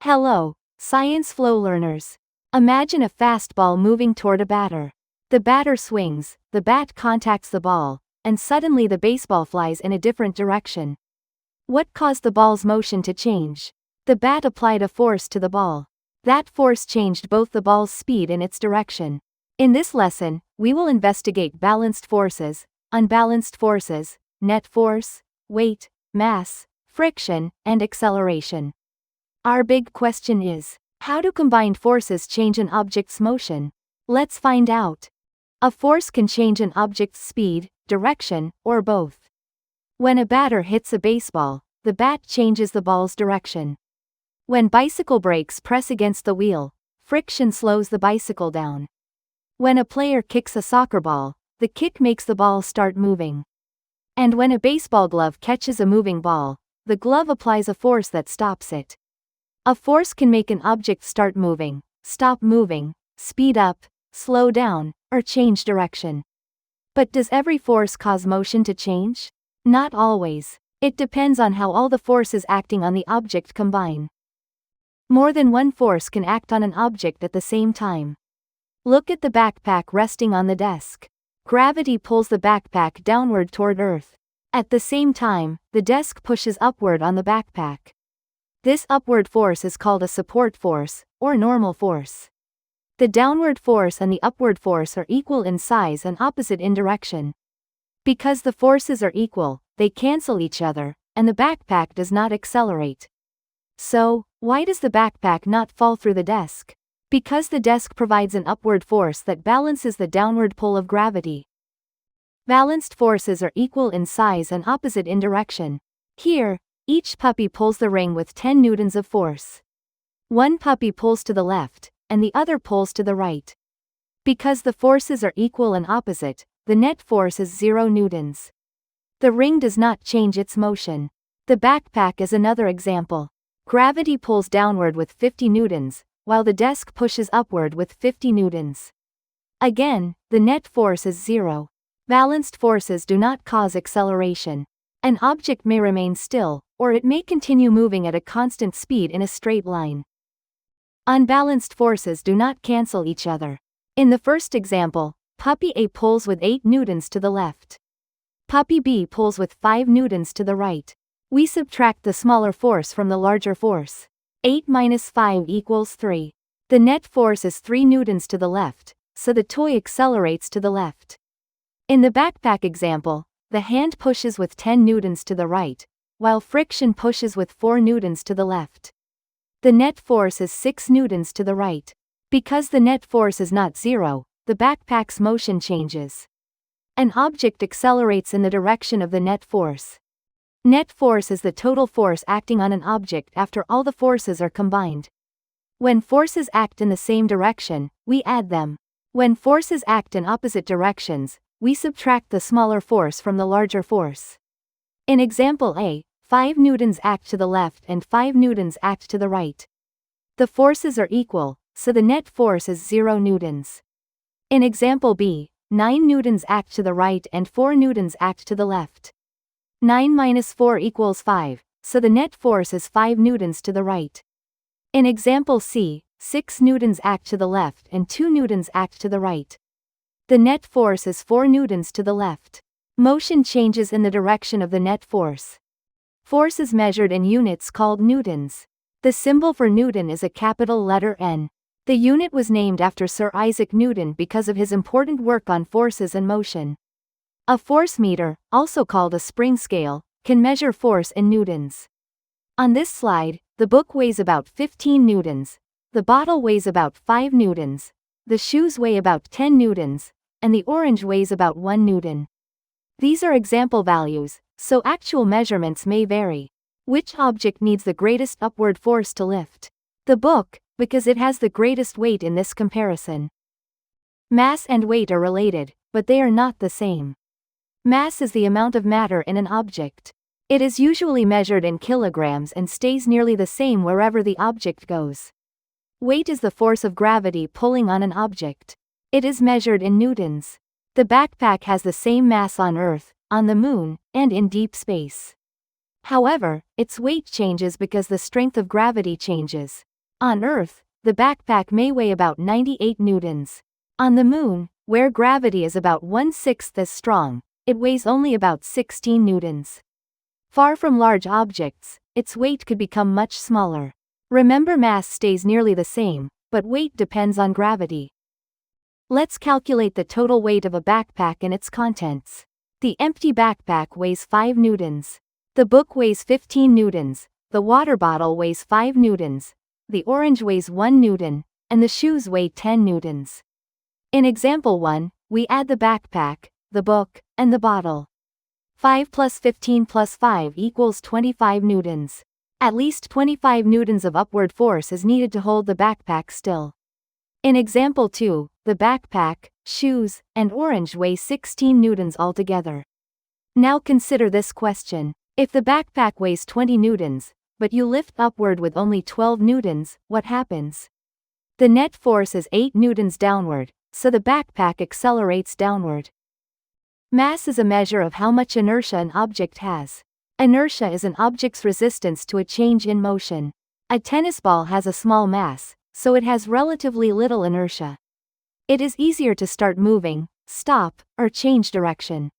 Hello, Science Flow learners. Imagine a fast ball moving toward a batter. The batter swings, the bat contacts the ball, and suddenly the baseball flies in a different direction. What caused the ball's motion to change? The bat applied a force to the ball. That force changed both the ball's speed and its direction. In this lesson, we will investigate balanced forces, unbalanced forces, net force, weight, mass, friction, and acceleration. Our big question is, how do combined forces change an object's motion? Let's find out. A force can change an object's speed, direction, or both. When a batter hits a baseball, the bat changes the ball's direction. When bicycle brakes press against the wheel, friction slows the bicycle down. When a player kicks a soccer ball, the kick makes the ball start moving. And when a baseball glove catches a moving ball, the glove applies a force that stops it. A force can make an object start moving, stop moving, speed up, slow down, or change direction. But does every force cause motion to change? Not always. It depends on how all the forces acting on the object combine. More than one force can act on an object at the same time. Look at the backpack resting on the desk. Gravity pulls the backpack downward toward Earth. At the same time, the desk pushes upward on the backpack. This upward force is called a support force, or normal force. The downward force and the upward force are equal in size and opposite in direction. Because the forces are equal, they cancel each other, and the backpack does not accelerate. So, why does the backpack not fall through the desk? Because the desk provides an upward force that balances the downward pull of gravity. Balanced forces are equal in size and opposite in direction. Here, each puppy pulls the ring with 10 newtons of force. One puppy pulls to the left, and the other pulls to the right. Because the forces are equal and opposite, the net force is 0 newtons. The ring does not change its motion. The backpack is another example. Gravity pulls downward with 50 newtons, while the desk pushes upward with 50 newtons. Again, the net force is 0. Balanced forces do not cause acceleration. An object may remain still, or it may continue moving at a constant speed in a straight line. Unbalanced forces do not cancel each other. In the first example, puppy A pulls with 8 newtons to the left. Puppy B pulls with 5 newtons to the right. We subtract the smaller force from the larger force. 8 minus 5 equals 3. The net force is 3 newtons to the left, so the toy accelerates to the left. In the backpack example, the hand pushes with 10 newtons to the right, while friction pushes with 4 newtons to the left. The net force is 6 newtons to the right. Because the net force is not 0, the backpack's motion changes. An object accelerates in the direction of the net force. Net force is the total force acting on an object after all the forces are combined. When forces act in the same direction, we add them. When forces act in opposite directions, we subtract the smaller force from the larger force. In example A, 5 newtons act to the left and 5 newtons act to the right. The forces are equal, so the net force is 0 newtons. In example B, 9 newtons act to the right and 4 newtons act to the left. 9 minus 4 equals 5, so the net force is 5 newtons to the right. In example C, 6 newtons act to the left and 2 newtons act to the right. The net force is 4 newtons to the left. Motion changes in the direction of the net force. Force is measured in units called newtons. The symbol for Newton is a capital letter N. The unit was named after Sir Isaac Newton because of his important work on forces and motion. A force meter, also called a spring scale, can measure force in newtons. On this slide, the book weighs about 15 newtons, the bottle weighs about 5 newtons, the shoes weigh about 10 newtons, and the orange weighs about 1 newton. These are example values, so actual measurements may vary. Which object needs the greatest upward force to lift? The book, because it has the greatest weight in this comparison. Mass and weight are related, but they are not the same. Mass is the amount of matter in an object. It is usually measured in kilograms and stays nearly the same wherever the object goes. Weight is the force of gravity pulling on an object. It is measured in newtons. The backpack has the same mass on Earth, on the Moon, and in deep space. However, its weight changes because the strength of gravity changes. On Earth, the backpack may weigh about 98 newtons. On the Moon, where gravity is about 1/6 as strong, it weighs only about 16 newtons. Far from large objects, its weight could become much smaller. Remember, mass stays nearly the same, but weight depends on gravity. Let's calculate the total weight of a backpack and its contents. The empty backpack weighs 5 newtons. The book weighs 15 newtons, the water bottle weighs 5 newtons, the orange weighs 1 newton, and the shoes weigh 10 newtons. In example 1, we add the backpack, the book, and the bottle. 5 plus 15 plus 5 equals 25 newtons. At least 25 newtons of upward force is needed to hold the backpack still. In example 2, the backpack, shoes, and orange weigh 16 newtons altogether. Now consider this question. If the backpack weighs 20 newtons, but you lift upward with only 12 newtons, what happens? The net force is 8 newtons downward, so the backpack accelerates downward. Mass is a measure of how much inertia an object has. Inertia is an object's resistance to a change in motion. A tennis ball has a small mass, so it has relatively little inertia. It is easier to start moving, stop, or change direction.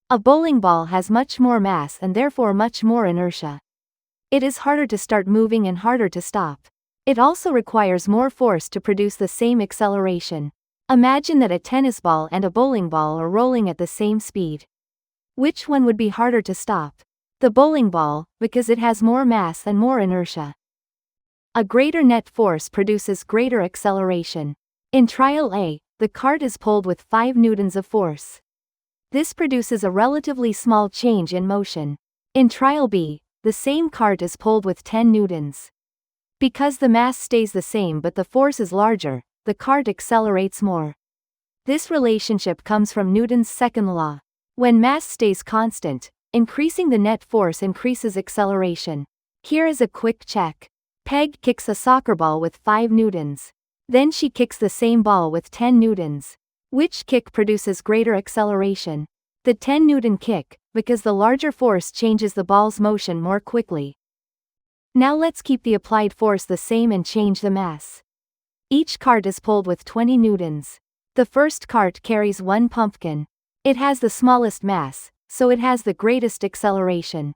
A bowling ball has much more mass and therefore much more inertia. It is harder to start moving and harder to stop. It also requires more force to produce the same acceleration. Imagine that a tennis ball and a bowling ball are rolling at the same speed. Which one would be harder to stop? The bowling ball, because it has more mass and more inertia. A greater net force produces greater acceleration. In trial A, the cart is pulled with 5 newtons of force. This produces a relatively small change in motion. In trial B, the same cart is pulled with 10 newtons. Because the mass stays the same but the force is larger, the cart accelerates more. This relationship comes from Newton's second law. When mass stays constant, increasing the net force increases acceleration. Here is a quick check. Peg kicks a soccer ball with 5 newtons. Then she kicks the same ball with 10 newtons. Which kick produces greater acceleration? The 10 newton kick, because the larger force changes the ball's motion more quickly. Now let's keep the applied force the same and change the mass. Each cart is pulled with 20 newtons. The first cart carries 1 pumpkin. It has the smallest mass, so it has the greatest acceleration.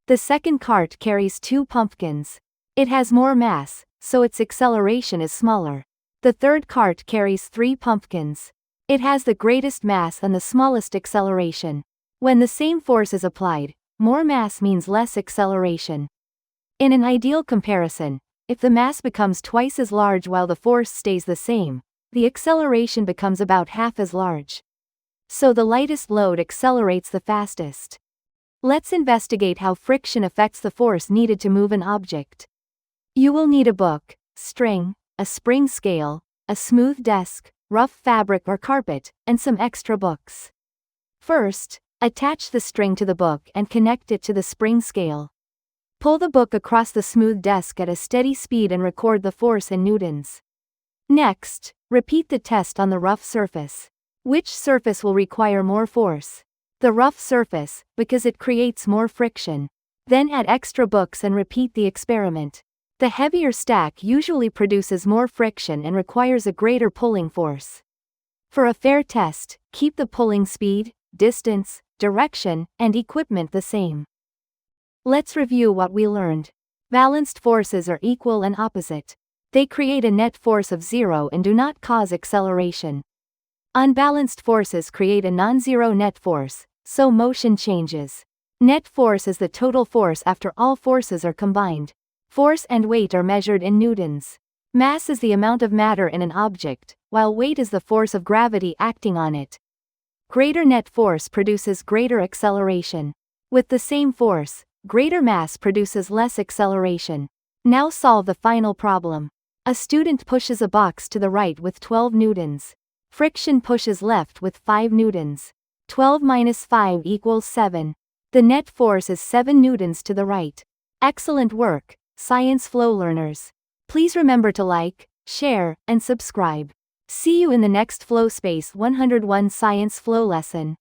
The second cart carries 2 pumpkins. It has more mass, so its acceleration is smaller. The third cart carries 3 pumpkins. It has the greatest mass and the smallest acceleration. When the same force is applied, more mass means less acceleration. In an ideal comparison, if the mass becomes twice as large while the force stays the same, the acceleration becomes about half as large. So the lightest load accelerates the fastest. Let's investigate how friction affects the force needed to move an object. You will need a book, string, a spring scale, a smooth desk, rough fabric or carpet, and some extra books. First, attach the string to the book and connect it to the spring scale. Pull the book across the smooth desk at a steady speed and record the force in newtons. Next, repeat the test on the rough surface. Which surface will require more force? The rough surface, because it creates more friction. Then add extra books and repeat the experiment. The heavier stack usually produces more friction and requires a greater pulling force. For a fair test, keep the pulling speed, distance, direction, and equipment the same. Let's review what we learned. Balanced forces are equal and opposite. They create a net force of 0 and do not cause acceleration. Unbalanced forces create a non-zero net force, so motion changes. Net force is the total force after all forces are combined. Force and weight are measured in newtons. Mass is the amount of matter in an object, while weight is the force of gravity acting on it. Greater net force produces greater acceleration. With the same force, greater mass produces less acceleration. Now solve the final problem. A student pushes a box to the right with 12 newtons. Friction pushes left with 5 newtons. 12 minus 5 equals 7. The net force is 7 newtons to the right. Excellent work, Science Flow learners. Please remember to like, share, and subscribe. See you in the next Flow Space 101 Science Flow lesson.